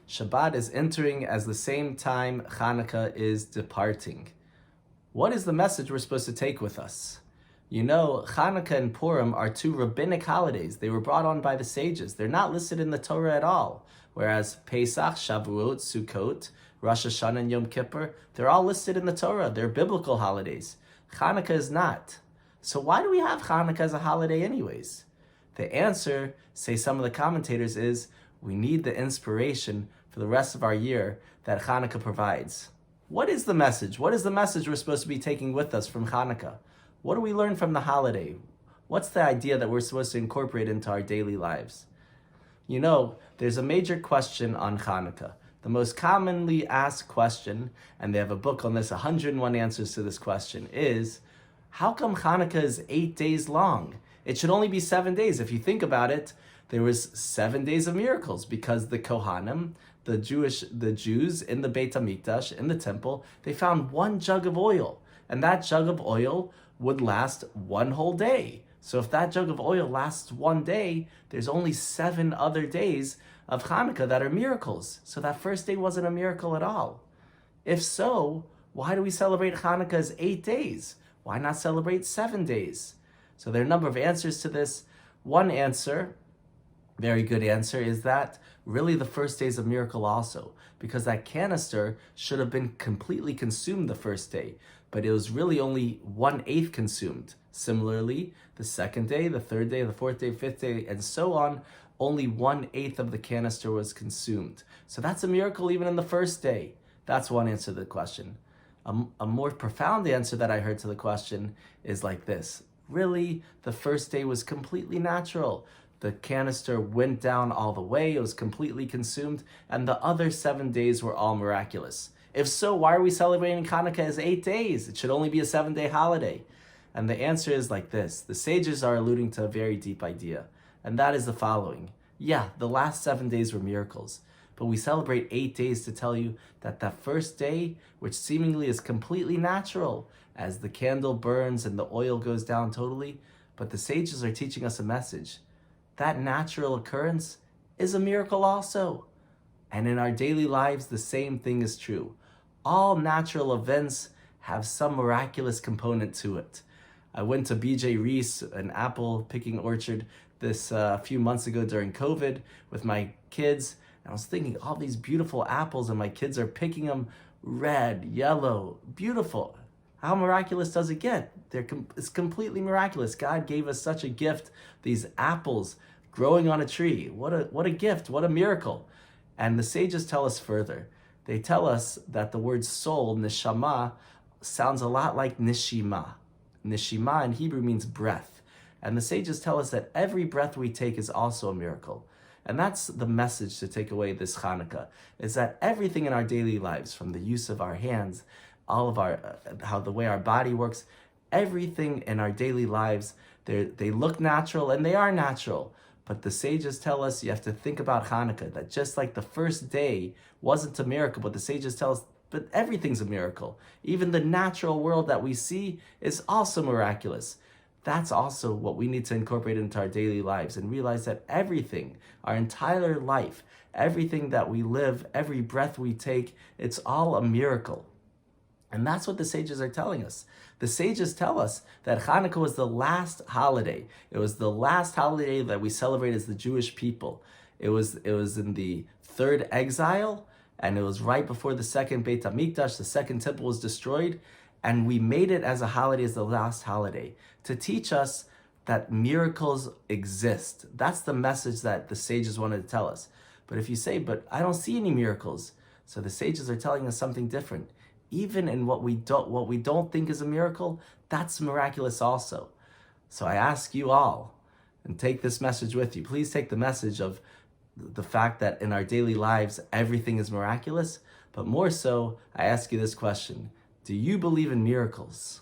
Shabbat is entering as the same time Chanukah is departing. What is the message we're supposed to take with us? You know, Chanukah and Purim are two rabbinic holidays. They were brought on by the sages. They're not listed in the Torah at all. Whereas Pesach, Shavuot, Sukkot, Rosh Hashanah, and Yom Kippur, they're all listed in the Torah. They're biblical holidays. Chanukah is not. So why do we have Chanukah as a holiday anyways? The answer, say some of the commentators, is we need the inspiration for the rest of our year that Chanukah provides. What is the message? What is the message we're supposed to be taking with us from Chanukah? What do we learn from the holiday? What's the idea that we're supposed to incorporate into our daily lives? You know, there's a major question on Chanukah. The most commonly asked question, and they have a book on this, 101 answers to this question, is how come Chanukah is 8 days long? It should only be 7 days. If you think about it, there was 7 days of miracles because the Kohanim, the Jews in the Beit HaMikdash, in the temple, they found one jug of oil. And that jug of oil would last one whole day. So if that jug of oil lasts one day, there's only 7 other days of Chanukah that are miracles. So that first day wasn't a miracle at all. If so, why do we celebrate Chanukah as 8 days? Why not celebrate 7 days? So there are a number of answers to this. One answer, very good answer, is that really the first day is a miracle also, because that canister should have been completely consumed the first day, but it was really only 1/8 consumed. Similarly, the second day, the third day, the fourth day, fifth day, and so on, only 1/8 of the canister was consumed. So that's a miracle even in the first day. That's one answer to the question. A more profound answer that I heard to the question is like this. Really, the first day was completely natural. The canister went down all the way, it was completely consumed, and the other 7 days were all miraculous. If so, why are we celebrating Chanukah as 8 days? It should only be a 7-day holiday. And the answer is like this. The sages are alluding to a very deep idea, and that is the following. Yeah, the last 7 days were miracles, but we celebrate 8 days to tell you that that first day, which seemingly is completely natural, as the candle burns and the oil goes down totally, but the sages are teaching us a message. That natural occurrence is a miracle also. And in our daily lives, the same thing is true. All natural events have some miraculous component to it. I went to BJ Reese, an apple picking orchard, this few months ago during COVID with my kids. And I was thinking, all these beautiful apples, and my kids are picking them red, yellow, beautiful. How miraculous does it get? It's completely miraculous. God gave us such a gift, these apples growing on a tree. What a gift, what a miracle. And the sages tell us further. They tell us that the word soul, neshama, sounds a lot like nishima. Nishima in Hebrew means breath. And the sages tell us that every breath we take is also a miracle. And that's the message to take away this Chanukah, is that everything in our daily lives, from the use of our hands, all of our, how the way our body works, everything in our daily lives, they look natural and they are natural. But the sages tell us you have to think about Chanukah, that just like the first day wasn't a miracle, but the sages tell us, but everything's a miracle. Even the natural world that we see is also miraculous. That's also what we need to incorporate into our daily lives and realize that everything, our entire life, everything that we live, every breath we take, it's all a miracle. And that's what the sages are telling us. The sages tell us that Chanukah was the last holiday. It was the last holiday that we celebrate as the Jewish people. It was in the third exile, and it was right before the second Beit HaMikdash, the second temple was destroyed, and we made it as a holiday, as the last holiday, to teach us that miracles exist. That's the message that the sages wanted to tell us. But if you say, but I don't see any miracles, so the sages are telling us something different. Even in what we don't think is a miracle, that's miraculous also. So I ask you all, and take this message with you. Please take the message of the fact that in our daily lives, everything is miraculous. But more so, I ask you this question. Do you believe in miracles?